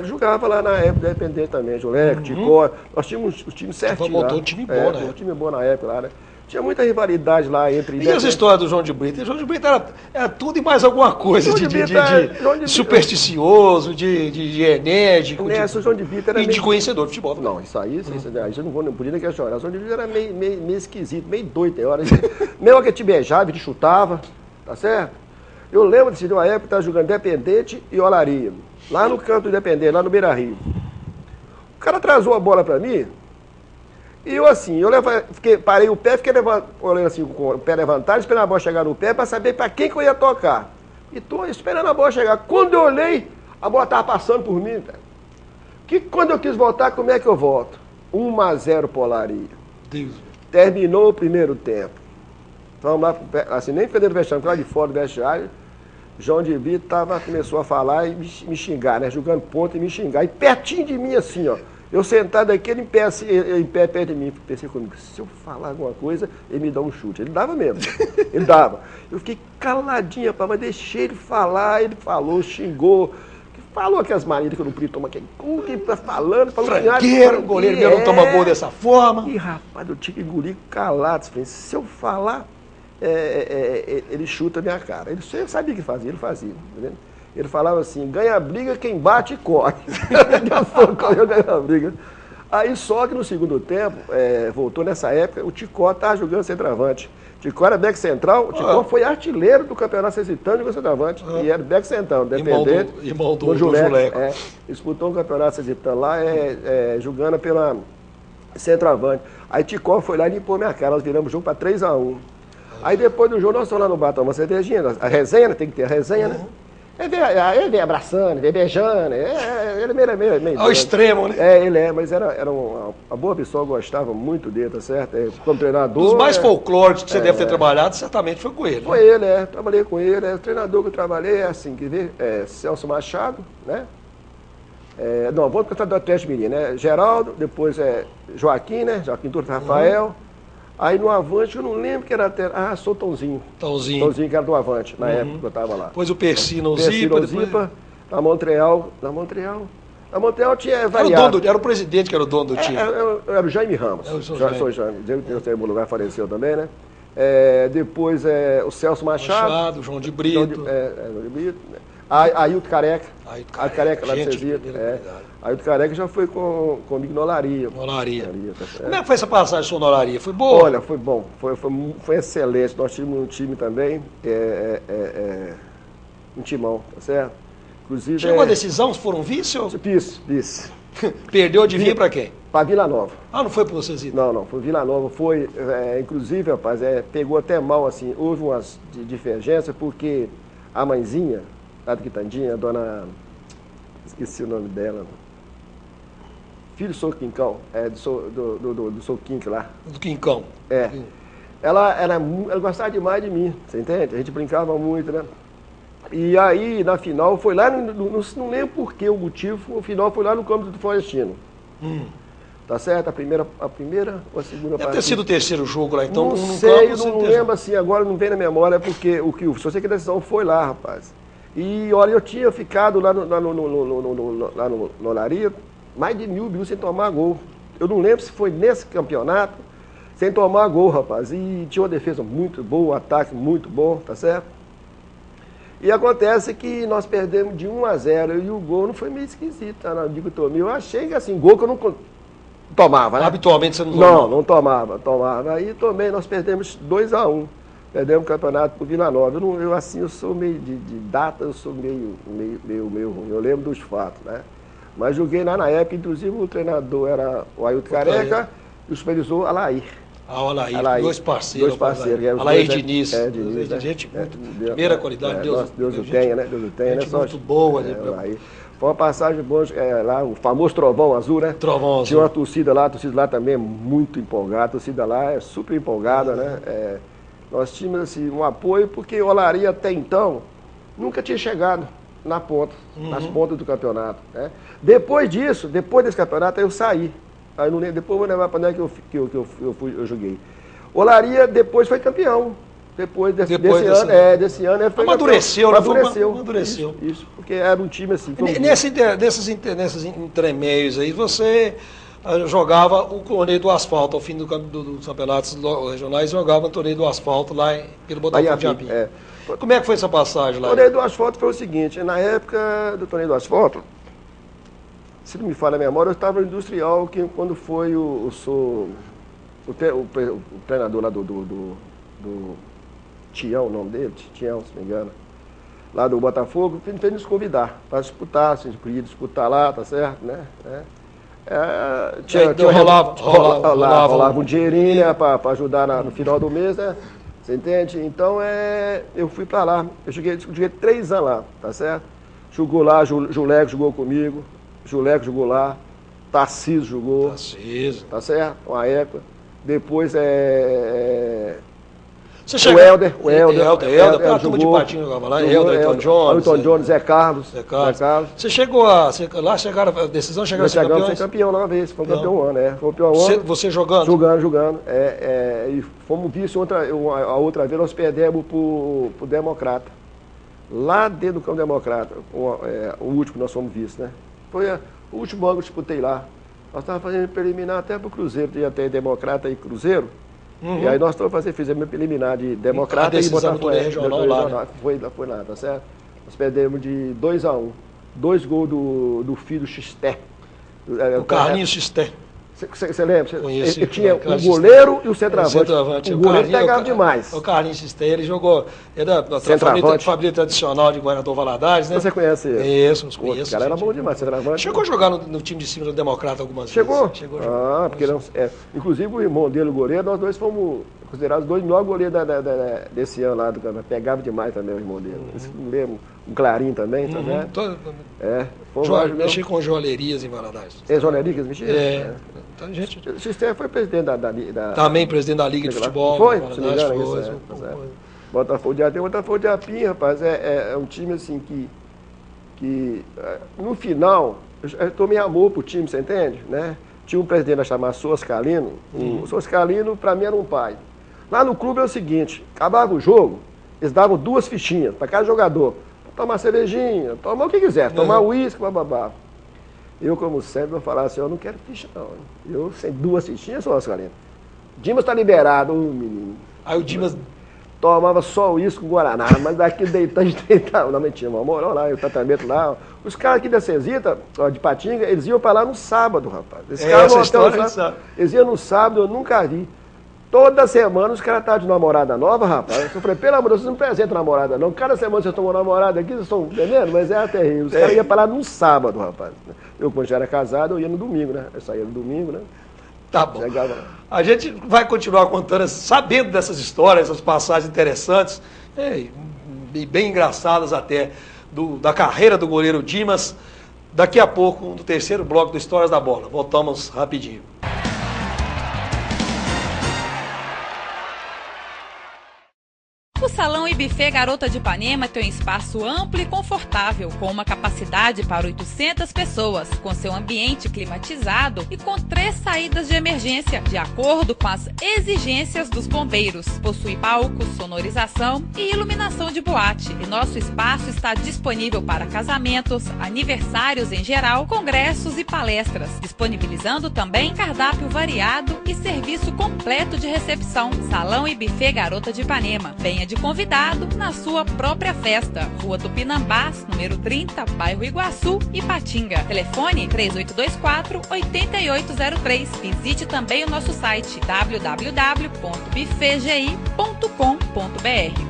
jogava lá na época, Independente também. Juleco, Ticó, nós tínhamos os times certinhos. Montou um time bom, né? Um time bom na época lá, né? Tinha muita rivalidade lá entre... E as histórias do João de Brito? O João de Brito era tudo e mais alguma coisa, de supersticioso, de enérgico, e de conhecedor de futebol. Não, isso aí eu não podia nem questionar. O João de Brito era meio esquisito, meio doido, tem hora. Mesmo que te beijava, te chutava, tá certo? Eu lembro de uma época que estava jogando Independente e Olaria, lá no canto do Independente, lá no Beira Rio. O cara atrasou a bola pra mim, e eu assim, parei o pé, fiquei olhando assim, com o pé levantado, esperando a bola chegar no pé para saber para quem que eu ia tocar. E tô esperando a bola chegar. Quando eu olhei, A bola estava passando por mim, velho. Que quando eu quis voltar, como é que eu volto? 1-0 pro Olaria. Deus. Terminou o primeiro tempo. Vamos lá, assim, nem Pedro Vexame, lá de fora do vestiário, João de Brito começou a falar e me xingar, né? Jogando ponta e me xingar. E pertinho de mim, assim, ó. Eu sentado aqui, ele em pé perto de mim. Pensei comigo, se eu falar alguma coisa, ele me dá um chute. Ele dava mesmo. Ele dava. Eu fiquei caladinho, rapaz, mas deixei ele falar. Ele falou, xingou. Falou aquelas manias que eu não podia tomar. Que tá falando, franqueiro, o goleiro meu não toma gol dessa forma. E, rapaz, eu tinha que engolir calado. Se eu falar, ele chuta a minha cara. Ele sabia o que fazia, ele fazia. Entendeu? Ele falava assim, ganha briga quem bate e corre. Eu ganho a briga. Aí só que no segundo tempo, voltou nessa época, o Ticó estava jogando centroavante. O Ticó era back central, o Ticó foi artilheiro do campeonato cesitano jogando centroavante. E era back central, dependente. Irmão do Juleco. Disputou um campeonato cesitano lá, jogando pela centroavante. Aí Ticó foi lá e limpou minha cara, nós viramos o jogo para 3-1. Aí depois do jogo nós estamos lá no bar tomando uma cervejinha, a resenha, tem que ter a resenha, né? Ele vem abraçando, vem beijando, ele é meio ao extremo, né? Ele mas era uma boa pessoa, eu gostava muito dele, tá certo? Como treinador... Os mais folclóricos que você deve ter trabalhado, certamente foi com ele. Foi ele, trabalhei com ele, o treinador que eu trabalhei, assim, quer ver, Celso Machado, né? Vamos cantar do Atlético Mineiro, né? Geraldo, depois Joaquim, né? Joaquim Turto Rafael. Aí no Avante, eu não lembro que era até... sou Tonzinho. Tonzinho, que era do Avante, na época que eu estava lá. Depois o Persino Zipa. Depois... Na Montreal tinha variado. Era o presidente que era o dono do time. Era o Jaime Ramos. Sou Jaime. Deus tem lugar, faleceu também, né? Depois o Celso Machado. João de Brito. João de Brito. Ailton Careca. Ailton Careca lá de Cesito. Ailton Careca já foi comigo na Olaria. Como é que foi essa passagem sua na Olaria? Foi boa? Olha, foi bom. Foi excelente. Nós tínhamos um time também, um timão, tá certo? Inclusive, chegou a decisão? Foram vice? Ou... Vice. Perdeu de vir para quem? Para Vila Nova. Não foi para vocês ir? Não, foi Vila Nova. Foi, inclusive, rapaz, pegou até mal, assim, houve umas divergências, porque a mãezinha, lá do Quitandinha, a dona... Esqueci o nome dela. Filho do Sou Quincão, do Sou Quinque lá. Do Quincão. Ela gostava demais de mim, você entende? A gente brincava muito, né? E aí, na final, foi lá, não lembro por que o motivo, o final foi lá no campo do Florestino. Tá certo? A primeira ou a segunda partida? Deve ter sido o terceiro jogo lá, então. Não sei, não lembro assim, agora não vem na memória, porque só sei que a decisão foi lá, rapaz. E olha, eu tinha ficado lá no Olaria, mais de 1000 sem tomar gol. Eu não lembro se foi nesse campeonato, sem tomar gol, rapaz. E tinha uma defesa muito boa, um ataque muito bom, tá certo? E acontece que nós perdemos de 1-0 e o gol não foi meio esquisito, tá? Não digo tomei. Eu achei que assim, gol que eu não tomava, né? Habitualmente você não tomava? Não tomava. Aí nós perdemos 2-1. Perdemos o campeonato por Vila Nova. Eu sou meio de data, eu sou meio ruim. Eu lembro dos fatos, né? Mas joguei lá na época, inclusive o treinador era o Ailton Careca e o supervisor Alair. Alair, dois parceiros. Alair Diniz. Gente, primeira qualidade, Deus o tenha, né? Deus o tenha, gente muito boa, né? Foi uma passagem boa, lá, o famoso Trovão Azul, né? Trovão Azul. Tinha uma torcida lá também muito empolgada, a torcida lá é super empolgada, né? Nós tínhamos assim, um apoio, porque o Olaria até então nunca tinha chegado na ponta, nas pontas do campeonato. Né? Depois desse campeonato, eu saí. Aí depois eu vou levar para onde eu joguei. Olaria depois foi campeão. Depois desse ano ele foi amadureceu, campeão. Amadureceu. Isso, porque era um time assim. Nesses entremeios aí, você jogava o torneio do asfalto, ao fim dos campeonatos regionais, jogava o torneio do asfalto lá pelo Botafogo de Japim. Como é que foi essa passagem lá? O torneio do asfalto foi o seguinte, na época do torneio do asfalto, se não me falha a memória, eu estava no industrial, que quando foi o treinador lá do Tião, o nome dele, Tião, se não me engano, lá do Botafogo, fez nos convidar para disputar, se a gente podia disputar lá, tá certo, né? Rolava um dinheirinho, né, para ajudar no final do mês, né? Você entende? Então eu fui para lá. Eu joguei 3 anos lá, tá certo? Jogou lá, Juleco jogou comigo, Juleco jogou lá, Tarcísio jogou. Tarcísio. Tá certo? Uma época. Depois Você o chegou... Helder, a turma de Patinho jogava lá, Helder, Ailton Jones, Zé Carlos. Você chegou lá, chegaram a decisão, chegaram a ser campeões? Ser campeão lá uma vez, foi campeão um ano, Foi campeão um ano. Você jogando? Jogando. E fomos vice a outra vez, nós perdemos pro Democrata. Lá dentro do campo Democrata, o último que nós fomos vice, né? Foi o último ano que eu disputei lá. Nós estávamos fazendo preliminar até pro Cruzeiro, tinha até Democrata e Cruzeiro. E aí nós fizemos preliminar de Democrata e Botafogo regional lá, né? Foi lá, tá certo? Nós perdemos de 2-1. 2 gols do filho Xisté. O Carlinhos Xisté. Você lembra? Conheci. Ele tinha o goleiro e o centroavante. O goleiro pegava demais. O Carlinhos Xisté, ele jogou. Era da família tradicional de Governador Valadares, né? Você conhece ele? Isso, conheço. O cara era bom demais, centroavante. Chegou a jogar no time de cima do Democrata algumas vezes. Chegou a jogar. Porque inclusive o irmão dele, o goleiro, nós dois fomos considerados os 2 melhores goleiros desse ano lá do campeonato. Pegava demais também o irmão dele. Mesmo, um Clarim também, tá vendo? Mexi com joalherias em Valadares. Joalheria que eles mexiam? Então, gente... O Xisté foi presidente da... Também presidente da Liga de Futebol. Foi? Se não me engano, Botafogo de Apim, rapaz, é um time assim que no final, eu tomei amor pro time, você entende? Né? Tinha um presidente chamado Soas Calino. O Soas Calino, pra mim, era um pai. Lá no clube é o seguinte, acabava o jogo, eles davam 2 fichinhas para cada jogador. Tomar cervejinha, tomar o que quiser, tomar uísque, bababá. Eu, como sempre, vou falar assim, eu não quero ficha, não. Eu, sem 2 fichinhas, sou Oscarino. Dimas tá liberado, menino. Aí o Dimas... Tomava só uísque com Guaraná, mas daqui deitava. Não, mentira, uma moral lá, o tratamento lá. Os caras aqui da Cesita, de Patinga, eles iam para lá no sábado, rapaz. Eles iam no sábado, eu nunca vi. Toda semana os caras estavam de namorada nova, rapaz. Eu falei, pelo amor de Deus, vocês não apresentam namorada, não. Cada semana vocês tomam namorada aqui, vocês estão entendendo? Mas era terrível. Os caras iam para lá no sábado, rapaz. Eu, quando já era casado, eu ia no domingo, né? Eu saía no domingo, né? Tá bom. A gente vai continuar contando, sabendo dessas histórias, essas passagens interessantes, e bem engraçadas até, da carreira do goleiro Dimas, daqui a pouco, no terceiro bloco do Histórias da Bola. Voltamos rapidinho. O Salão e Buffet Garota de Ipanema tem um espaço amplo e confortável, com uma capacidade para 800 pessoas, com seu ambiente climatizado e com 3 saídas de emergência, de acordo com as exigências dos bombeiros. Possui palco, sonorização e iluminação de boate. E nosso espaço está disponível para casamentos, aniversários em geral, congressos e palestras, disponibilizando também cardápio variado e serviço completo de recepção. Salão e Buffet Garota de Ipanema. Venha de convidado na sua própria festa. Rua Tupinambás, número 30, bairro Iguaçu, Ipatinga. Telefone 3824-8803. Visite também o nosso site www.buffetgi.com.br.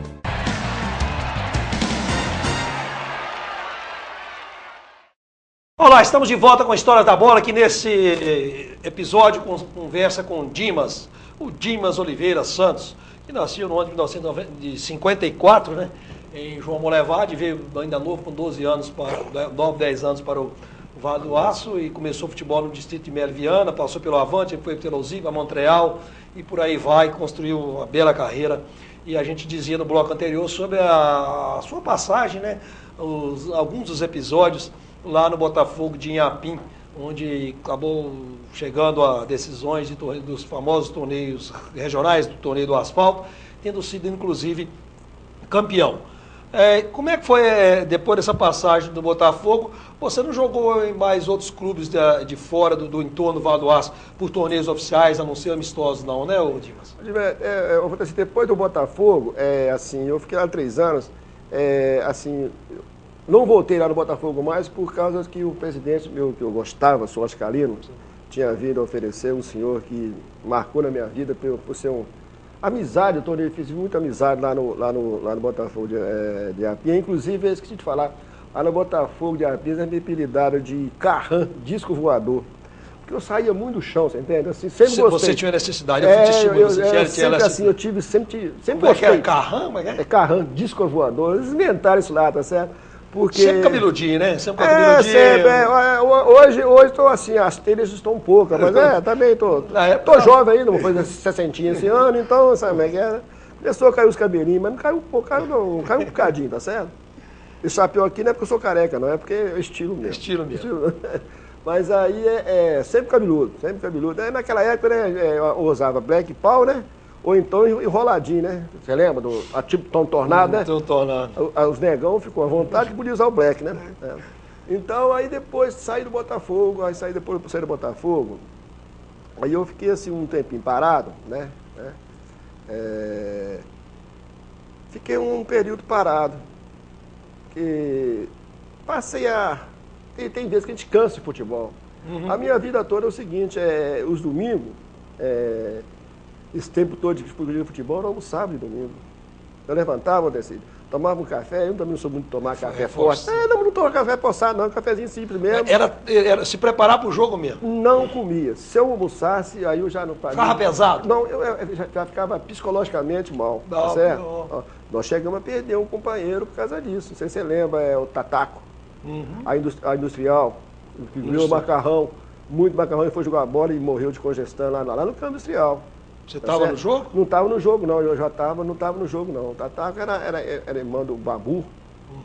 Olá, estamos de volta com a História da Bola, aqui nesse episódio conversa com Dimas, o Dimas Oliveira Santos, que nasceu no ano de 1954, né, em João Molevade, veio ainda novo, com 10 anos para o Vale do Aço, e começou futebol no distrito de Melo Viana, passou pelo Avante, foi pelo Osiva, Montreal, e por aí vai, construiu uma bela carreira. E a gente dizia no bloco anterior sobre a sua passagem, né, alguns dos episódios lá no Botafogo de Inhapim, onde acabou chegando a decisões dos famosos torneios regionais, do torneio do asfalto, tendo sido, inclusive, campeão. Como é que foi, depois dessa passagem do Botafogo, você não jogou em mais outros clubes de fora, do entorno do Vale do Aço, por torneios oficiais, a não ser amistosos, não, né, Dimas? Eu vou dizer assim, depois do Botafogo, assim, eu fiquei lá 3 anos, assim... Não voltei lá no Botafogo mais por causa que o presidente meu, que eu gostava, Soas Calino, tinha vindo oferecer um senhor que marcou na minha vida por ser amizade. Eu fiz muita amizade lá no Botafogo de Apim. Inclusive, eu esqueci de falar, lá no Botafogo de Apim, eles me apelidaram de Carran, disco voador. Porque eu saía muito do chão, você entende? Assim, sempre gostei. Você tinha necessidade, eu tive sempre gostei. É Carran? É Carran, disco voador. Eles inventaram isso lá, tá certo? Porque... Sempre cabeludinho, né? Sempre cabeludinho. Sempre. Hoje estou assim, as telhas estão poucas, mas também estou jovem ainda, vou fazer 60 esse ano, então, sabe como é que era? Começou a cair os cabelinhos, mas não caiu um pouco, caiu um bocadinho, tá certo? Esse chapéu aqui não é porque eu sou careca, não, é porque é estilo mesmo. Estilo mesmo. Mas aí sempre cabeludo, sempre cabeludo. Aí naquela época, né, eu usava black power, né? Ou então enroladinho, né? Você lembra do tipo Tom Tornado, né? Tom Tornado. Os negão ficou à vontade que podia usar o black, né? Então aí depois saí do Botafogo, depois saí do Botafogo, aí eu fiquei assim um tempinho parado, né? Fiquei um período parado, que passei a... Tem vezes que a gente cansa de futebol. A minha vida toda é o seguinte, os domingos, esse tempo todo de futebol, eu almoçava de domingo. Eu levantava, tomava um café, eu também não sou muito de tomar café forte. Não tomo café forçado, não, cafezinho simples mesmo. Era se preparar para o jogo mesmo? Não comia. Se eu almoçasse, aí eu já não fazia. Ficava pesado? Não, eu já ficava psicologicamente mal, tá certo? Ó, nós chegamos a perder um companheiro por causa disso. Não sei se você lembra, o Tataco, a Industrial, que virou macarrão, muito macarrão, e foi jogar bola e morreu de congestão lá no campo industrial. Você estava no jogo? Não estava no jogo, não. Eu já estava, não estava no jogo, não. O Tataco era irmão do Babu,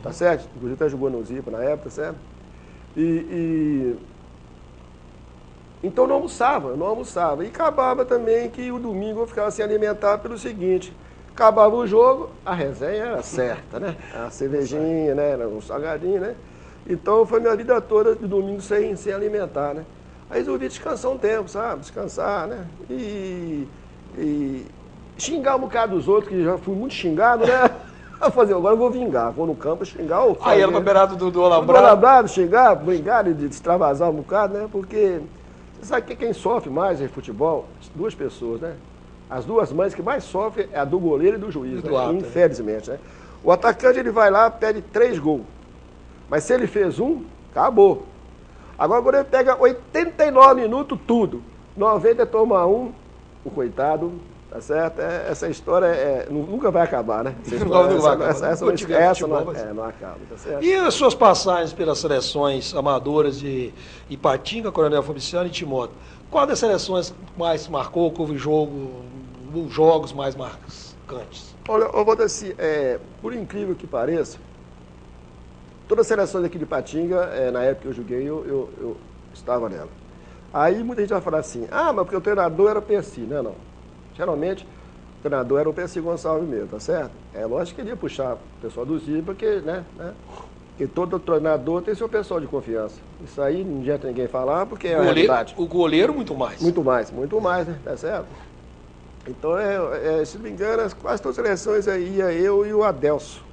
tá certo? Inclusive até jogou no Zipa na época, certo? Então não almoçava. E acabava também que o domingo eu ficava sem alimentar pelo seguinte: acabava o jogo, a resenha era certa, né? A cervejinha, né? Era um salgadinho, né? Então foi minha vida toda de domingo sem alimentar, né? Aí resolvi descansar um tempo, sabe? Descansar, né? E xingar um bocado dos outros, que já fui muito xingado, né? Agora eu vou vingar, vou no campo xingar o... Aí era no beirado do Alambrado? Do Alambrado, xingar, brigar, de extravasar um bocado, né? Porque você sabe que quem sofre mais em futebol? Duas pessoas, né? As duas mães que mais sofrem é a do goleiro e do juiz, né? Infelizmente, né? O atacante, ele vai lá, pede 3 gols. Mas se ele fez um, acabou. Agora o goleiro pega 89 minutos, tudo. 90 toma um, o coitado, tá certo? Essa história nunca vai acabar, né? Essa não acaba, tá certo? E as suas passagens pelas seleções amadoras de Ipatinga, Coronel Fabriciano e Timóteo? Qual das seleções mais marcou, que houve jogos mais marcantes? Olha, eu vou dizer assim, por incrível que pareça, todas as seleções aqui de Ipatinga, na época que eu joguei, eu estava nela. Aí muita gente vai falar assim, mas porque o treinador era o Percy. Não. Geralmente, o treinador era o Percy Gonçalves mesmo, tá certo? Lógico que ele ia puxar o pessoal do Zipa, porque, né? Porque todo treinador tem seu pessoal de confiança. Isso aí não adianta ninguém falar, porque é a realidade. O goleiro, muito mais. Muito mais, né? Tá certo? Então, se não me engano, quase todas as seleções aí ia eu e o Adelso.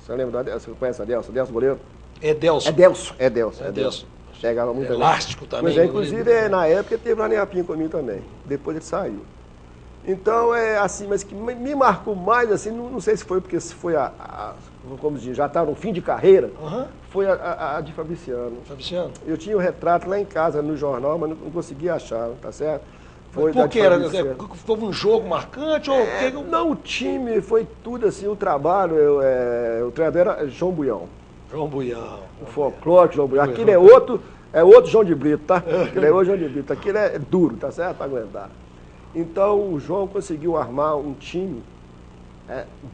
Você lembra do Adelso? Você conhece o Adelso? Adelso goleiro? Adelso. Chegava muito elástico também. Pois inclusive, na época, ele teve lá em Apinho comigo também. Depois ele saiu. Então, assim, mas que me marcou mais, assim, não sei se foi porque foi como diz, já estava no fim de carreira, foi a de Fabriciano. Eu tinha o retrato lá em casa, no jornal, mas não conseguia achar, tá certo? Foi por que era? Foi um jogo marcante? Não, o time foi tudo assim, o trabalho, o treinador era João Buião. O folclore João Buião. Aquilo é outro João de Brito, tá? Aquilo é outro João de Brito. Aquilo é duro, tá certo? Para aguentar. Então o João conseguiu armar um time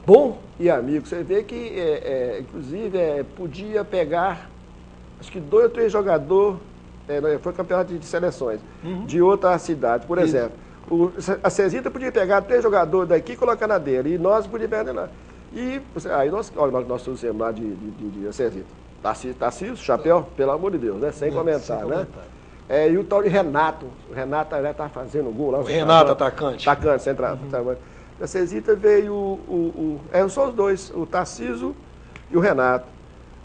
bom e amigo. Você vê que, inclusive, podia pegar, acho que 2 ou 3 jogadores, foi campeonato de seleções, de outra cidade. Por exemplo, a Cezita podia pegar 3 jogadores daqui e colocar na dele, e nós podíamos pegar lá. E aí nós trouxemos lá de Cezita. Tarcísio, chapéu, pelo amor de Deus, né? Sem comentar, né? E o tal de Renato. O Renato já está fazendo gol lá. O Renato, atacante. Atacante, central. Da Cezita veio só os dois, o Tarcísio e o Renato.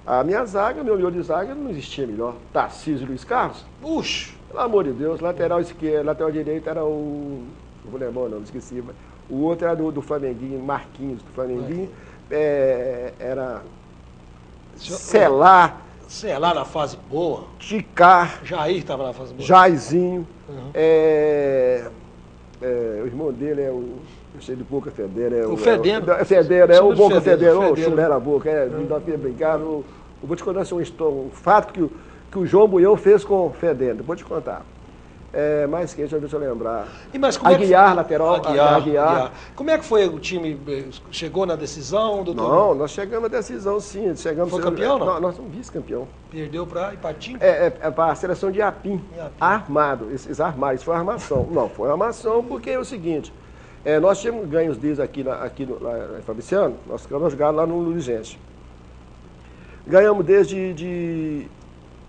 A minha zaga, meu miolo de zaga, não existia melhor. Tarcísio e Luiz Carlos. Puxa! Pelo amor de Deus, lateral esquerdo, lateral direito era o... Não vou lembrar o nome, esqueci. O outro era do Flamenguinho, Marquinhos, do Flamenguinho. Era... Celar na fase boa. Ticar. Jair estava na fase boa. Jairzinho. O irmão dele é o... cheio de boca fedendo. O Fedendo. O Boca Fedendo, o chulé na boca, não dá pra brincar. O Eu vou te contar assim, um fato que o João Buião fez com o Fedendo. Vou te contar. Mais quente, deixa eu lembrar. Mas como Aguiar, lateral. Aguiar. Como é que foi o time? Chegou na decisão? Não, nós chegamos à decisão, sim. Foi campeão, não? Nós somos vice-campeão. Perdeu para Ipatinga? Para a seleção de Iapim. Armado. Esses armários. Isso foi armação. Não, foi armação porque é o seguinte. Nós tínhamos ganhos deles aqui lá em Fabriciano. Nós jogávamos lá no Luizense. Ganhamos desde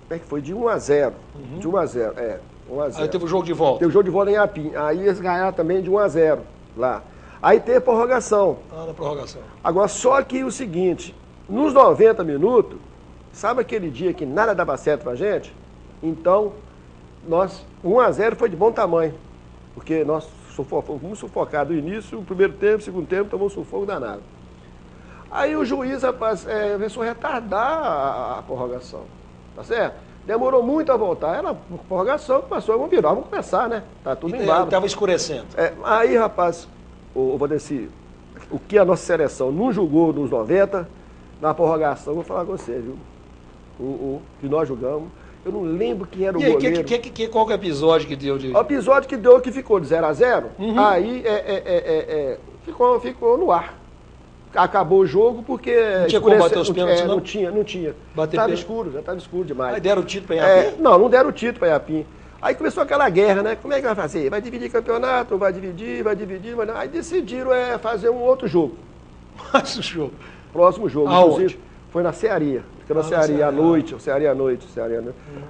como é que foi? De 1-0. De 1-0, 1-0. Aí teve o jogo de volta. Teve o jogo de volta em Iapim. Aí eles ganharam também de 1-0 lá. Aí teve prorrogação. Na prorrogação. Agora, só que o seguinte, nos 90 minutos, sabe aquele dia que nada dava certo pra gente? Então, 1-0 foi de bom tamanho. Porque nós fomos sufocados no início, o primeiro tempo, o segundo tempo, tomou um sufoco danado. Aí o juiz, rapaz, começou a retardar a prorrogação. Tá certo? Demorou muito a voltar. Era prorrogação, passou, vamos começar, né? Tá tudo embalo. Estava escurecendo. Aí, rapaz, o Valdeci, o que a nossa seleção não jogou nos 90, na prorrogação, vou falar com você, viu? O que nós jogamos, eu não lembro quem era o goleiro. Qual que é o episódio que deu? O episódio que deu, que ficou de 0-0, aí ficou no ar. Acabou o jogo porque... Não tinha como bater os pênaltis, não? Não tinha. Estava escuro, já estava escuro demais. Aí deram o título para Iapim? Não deram o título para Iapim. Aí começou aquela guerra, né? Como é que vai fazer? Vai dividir campeonato, não vai dividir, vai não. Aí decidiram fazer um outro jogo. Mais um jogo. Próximo jogo. Aonde? Foi na Cearia. Fica na Cearia à noite, Cearia à noite.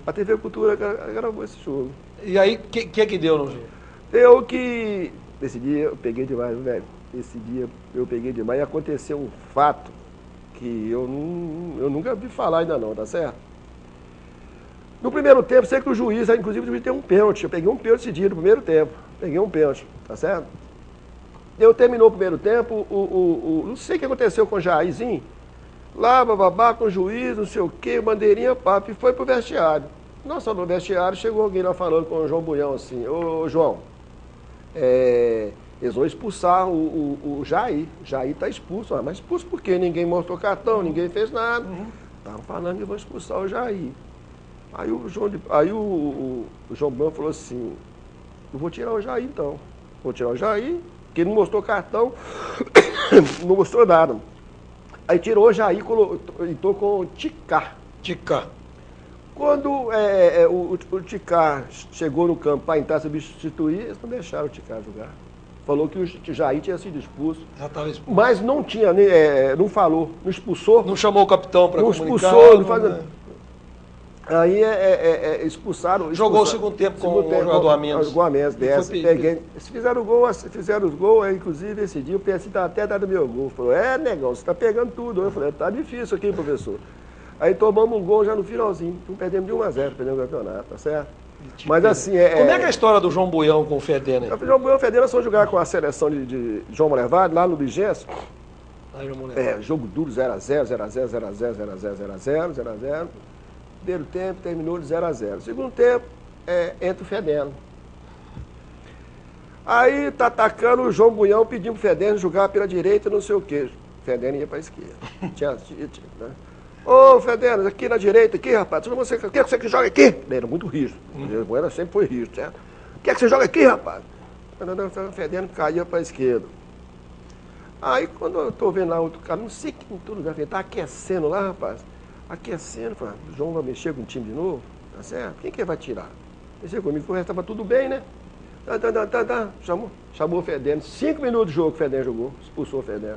A TV Cultura gravou esse jogo. E aí, o que deu no jogo? Eu que... Esse dia eu peguei demais, velho. Esse dia eu peguei demais e aconteceu um fato que eu nunca vi falar ainda não, tá certo? No primeiro tempo, sei que o juiz, inclusive, devia ter um pênalti. Eu peguei um pênalti esse dia no primeiro tempo. Peguei um pênalti, tá certo? Terminou o primeiro tempo, não sei o que aconteceu com o Jairzinho. Lá, bababá, com o juiz, não sei o quê, bandeirinha, papo, e foi pro vestiário. Nossa, no vestiário chegou alguém lá falando com o João Buião assim, ô João, eles vão expulsar o Jair. O Jair está expulso. Mas expulso por quê? Ninguém mostrou cartão, ninguém fez nada. Estavam falando que vão expulsar o Jair. Aí o João Buião falou assim, eu vou tirar o Jair então. Vou tirar o Jair, porque ele não mostrou cartão, não mostrou nada. Aí tirou o Jair e tocou o Ticá. Quando o Ticá chegou no campo para entrar substituir, eles não deixaram o Ticá jogar. Falou que o Jair tinha sido expulso. Já estava expulso. Mas não tinha, não falou, não expulsou. Não chamou o capitão para comunicar. Não expulsou, não faz... Aí expulsaram. Jogou o segundo tempo com um jogador a menos. Jogou a menos, dessa. Peguei. Fizeram os gols, inclusive esse dia o PSI está até dando meu gol. Falou, negão, você está pegando tudo. Eu falei, tá difícil aqui, professor. Aí tomamos um gol já no finalzinho. Então perdemos de 1-0, perdemos o campeonato, tá certo? Mas assim, Como é que é a história do João Buião com o Fedena? O João Buião e o Fedena são jogar com a seleção de João Molevade, lá no Vigêncio. Jogo duro, 0-0, 0-0, 0-0, 0-0, 0-0, 0-0. Primeiro tempo terminou de 0-0. Segundo tempo, entra o Fedena. Aí tá atacando o João Buião, pedindo pro Fedena jogar pela direita, não sei o quê. O Fedena ia pra esquerda. Né? Ô, Fedena, aqui na direita, aqui, rapaz, quer que você joga aqui? Ele era muito rígido. Ele sempre foi rígido, certo? Quer que você joga aqui, rapaz? O Fedena caía pra esquerda. Aí, quando eu tô vendo lá outro cara, não sei quem tudo lugar, ele tá aquecendo lá, rapaz. Aquecendo, falei, o João vai mexer com o time de novo, tá certo? Quem que ele vai tirar? Mexeu comigo, o resto tava tudo bem, né? Chamou o Fedena, 5 minutos de jogo que o Fedena jogou, expulsou o Fedena,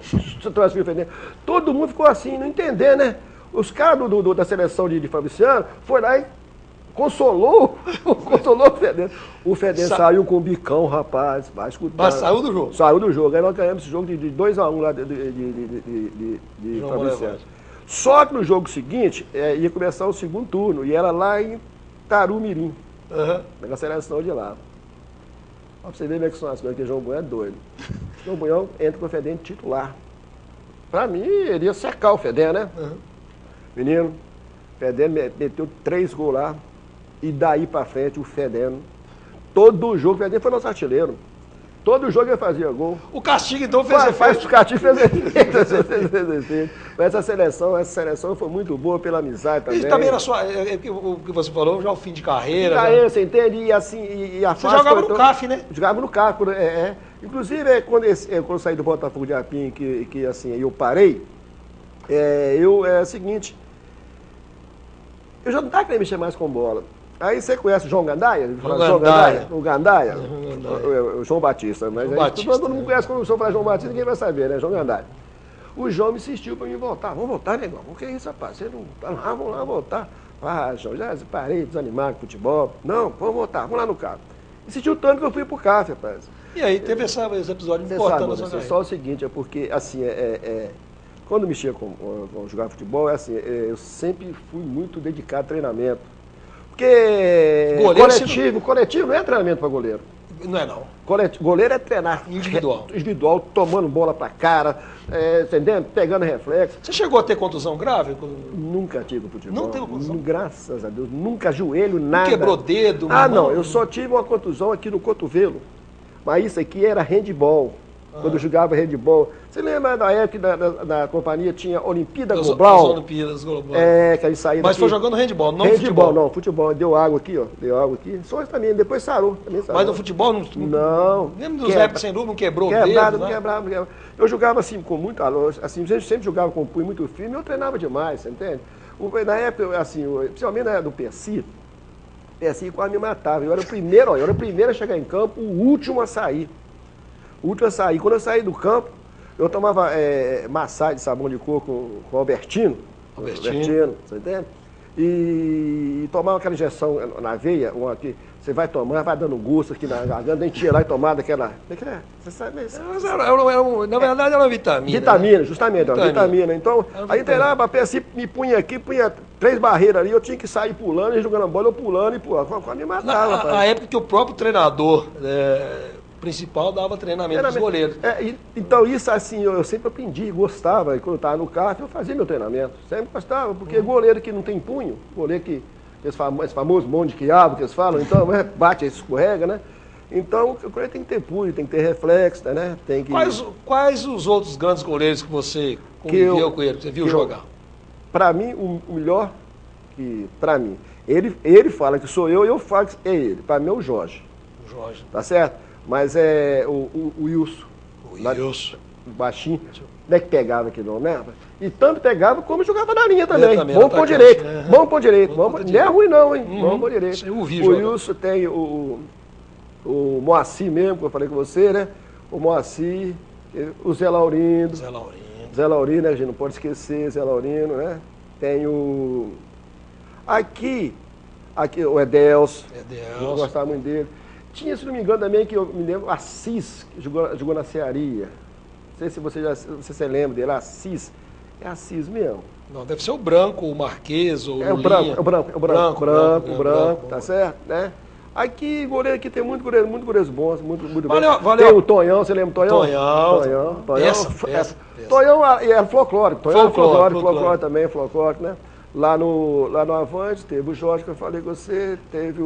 transferiu o Fedena. Todo mundo ficou assim, não entender, né? Os caras da seleção de Fabriciano foram lá e consolou o Fedena. O Fedena saiu com o bicão, rapaz, vai escutar. Mas saiu do jogo? Saiu do jogo, aí nós ganhamos esse jogo de 2-1 lá de Fabriciano. Só que no jogo seguinte, ia começar o segundo turno, e era lá em Tarumirim, na seleção de lá. Pra você ver como é que são as coisas, porque João Buião é doido. João Buião entra com o Fedena titular. Pra mim, ele ia secar o Fedena, né? Menino, o Fedena meteu 3 gols lá, e daí pra frente o Fedena, todo o jogo, o Fedena foi nosso artilheiro. Todo jogo ele fazia gol. O castigo, então, fez efeito. O castigo fez efeito. Essa seleção foi muito boa pela amizade também. E também na sua, o que você falou, já o fim de carreira. Você entende? E assim, a você jogava no CAF, né? Jogava no CAF, Inclusive, quando eu saí do Botafogo de Apim, que assim, eu parei, é o seguinte, eu já não estava querendo mexer mais com bola. Aí você conhece o João Gandaia? O Gandaia. O João Batista. Mas todo mundo conhece quando o senhor fala João Batista, ninguém vai saber, né? João Gandaia. O João me insistiu para mim voltar. Vamos voltar, negão. O que é isso, rapaz? Você não tá lá, vamos lá voltar. Ah, João, já parei, desanimado com futebol. Não, vamos voltar, vamos lá no CAF. Insistiu tanto que eu fui pro CAF, rapaz. E aí teve esse episódio importante na sua carreira. Só o seguinte, é porque, assim, quando mexia com jogar futebol, eu sempre fui muito dedicado a treinamento. Porque coletivo não é treinamento para goleiro. Não é não. Goleiro é treinar individual, tomando bola para cara, entendendo? Pegando reflexo. Você chegou a ter contusão grave? Nunca tive futebol. Não teve contusão? Graças a Deus. Nunca joelho, nada. Não quebrou dedo? Não. Eu só tive uma contusão aqui no cotovelo. Mas isso aqui era handball. Quando eu jogava handball. Você lembra da época da companhia tinha Olimpíada Global? As Olimpíadas Global. Que aí saía Mas daqui. foi jogando handball, não futebol? futebol? Não, futebol. Deu água aqui, ó. Deu água aqui. Só isso também, depois sarou. Mas no futebol não? Não. Mesmo nos épocas sem dúvida, não quebrou o dedo? Não quebrava. Eu jogava assim, com muito alô. Assim, sempre jogava com um punho muito firme, eu treinava demais, você entende? Na época, assim, principalmente na época do Percy quase me matava. Eu era o primeiro a chegar em campo, o último a sair. Quando eu saí do campo, eu tomava massagem de sabão de coco com o Albertino, você entende? E tomava aquela injeção na veia, uma que você vai tomar, vai dando gosto aqui na garganta, a gente ia lá e tomava daquela... Você sabe? Na verdade era uma vitamina. Vitamina, justamente, vitamina. Então, aí treinava, assim, me punha aqui, punha 3 barreiras ali, eu tinha que sair pulando, e jogando a bola, eu pulando e pulando. Quase me matava. Na época que o próprio treinador... principal dava treinamento dos goleiros. Então isso assim, eu sempre aprendi, gostava. E quando eu estava no CAF, eu fazia meu treinamento. Sempre gostava, porque goleiro que não tem punho, goleiro que esse famoso monte de quiabo que eles falam, então bate, escorrega, né? Então o goleiro tem que ter punho, tem que ter reflexo, né? Tem que... Quais os outros grandes goleiros que você conviveu com ele, que você viu jogar? Para mim, o melhor, para mim, ele fala que sou eu e eu falo que é ele. Para mim é o Jorge. Tá certo? Mas o Wilson. Wilson. Baixinho. Não é que pegava aqui não, né? E tanto pegava como jogava na linha também. Vamos por direito. Não é ruim não, hein? Vamos por direito. O Wilson tem o Moacir mesmo, que eu falei com você, né? O Moacir, o Zé Laurindo. Zé Laurindo, né? A gente não pode esquecer, Zé Laurindo, né? Tem o... Aqui o Edelso. Eu gostava muito dele. Tinha, se não me engano, também, que eu me lembro, Assis, que jogou na Cearia. Não sei se você lembra dele, Assis. É Assis mesmo? Não, deve ser o Branco, o Marquês, o Branco, tá certo? Né? Aqui, goleiro aqui tem muitos goleiros bons, muito valeu. Tem o Tonhão, você lembra do Tonhão? Tonhão é folclórico. Folclórico também, folclórico, né? Lá no Avante teve o Jorge, que eu falei com você, teve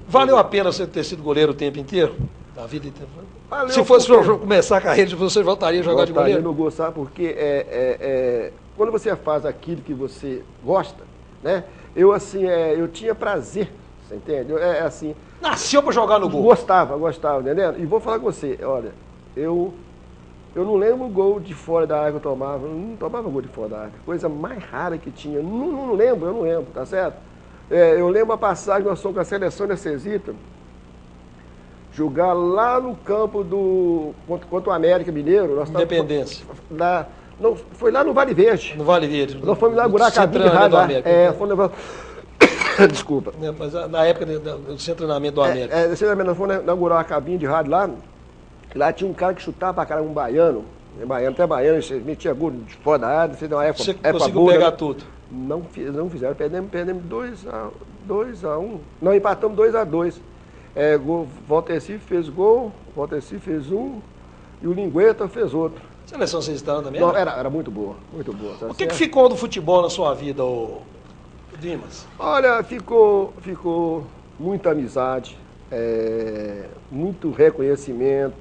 Valeu a pena você ter sido goleiro o tempo inteiro? Da vida inteira? Valeu. Se fosse para começar a carreira, você voltaria a jogar de goleiro? Eu não gostar, porque quando você faz aquilo que você gosta, né? Eu tinha prazer, você entende? Assim... Nasceu para jogar no gol? Gostava, entendendo? E vou falar com você, olha, eu não lembro o gol de fora da área que eu tomava. Eu não tomava gol de fora da área. Coisa mais rara que tinha. Eu não lembro, tá certo? Eu lembro a passagem, nós fomos com a seleção de Cesita, jogar lá no campo contra o América Mineiro. Independência. Foi lá no Vale Verde. No Vale Verde. Nós fomos inaugurar a cabine de rádio lá. Desculpa. Mas na época do centro de treinamento do América. Nós fomos inaugurar a cabine de rádio lá. Lá tinha um cara que chutava pra caramba, um baiano, até baiano, metia gol de fora da área, você deu uma época. Você conseguiu pegar tudo? Não fizeram, perdemos 2-1. Não, empatamos 2-2. Valteci fez gol, Valteci fez um e o Lingueta fez outro. Seleção Cesitana também? Não, era muito boa, muito boa. O que ficou do futebol na sua vida, Dimas? Olha, ficou muita amizade, muito reconhecimento,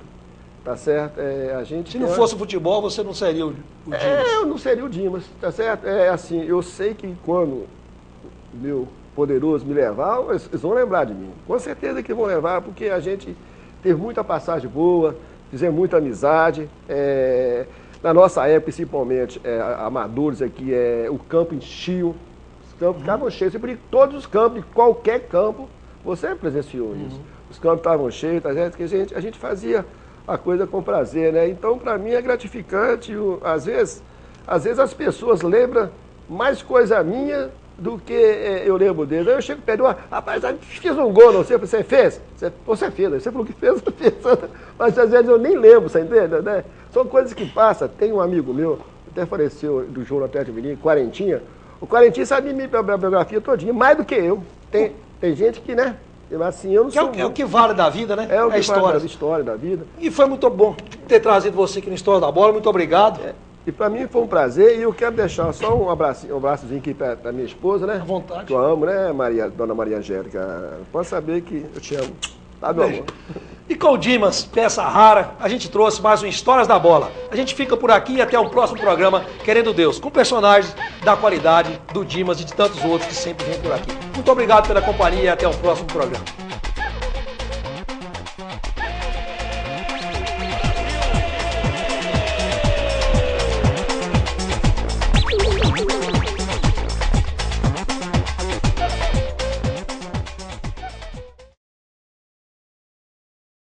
tá certo? A gente Se não fosse o futebol, você não seria o Dimas. Eu não seria o Dimas, tá certo? Assim, eu sei que quando meu poderoso me levar, eles vão lembrar de mim. Com certeza que vão levar, porque a gente teve muita passagem boa, fizemos muita amizade. Na nossa época, principalmente, amadores aqui, o campo enchia, os campos ficavam cheios. Todos os campos, qualquer campo, você presenciou isso. Os campos estavam cheios, tá certo? Que a gente fazia a coisa com prazer, né? Então, para mim, é gratificante. Às vezes as pessoas lembram mais coisa minha do que eu lembro deles. Aí eu chego perto, rapaz, fiz um gol, não sei, você fez? Você fez, você falou que fez, eu fiz. Mas às vezes eu nem lembro, você entende, né? São coisas que passam. Tem um amigo meu, até faleceu do jogo no Atlético Mineiro, Quarentinha. O Quarentinha sabe minha biografia todinha, mais do que eu. Tem gente que, né? Assim, eu não sou. É o que vale da vida, né? É o que história. vale da história da vida. E foi muito bom ter trazido você aqui no História da Bola. Muito obrigado. E para mim foi um prazer, e eu quero deixar só um abraçozinho aqui para minha esposa, né? À vontade. Que eu amo, né, dona Maria Angélica? Pode saber que eu te amo. Tá, meu amor? E com o Dimas, peça rara, a gente trouxe mais um Histórias da Bola. A gente fica por aqui e até o próximo programa, querendo Deus, com personagens da qualidade do Dimas e de tantos outros que sempre vêm por aqui. Muito obrigado pela companhia e até o próximo programa.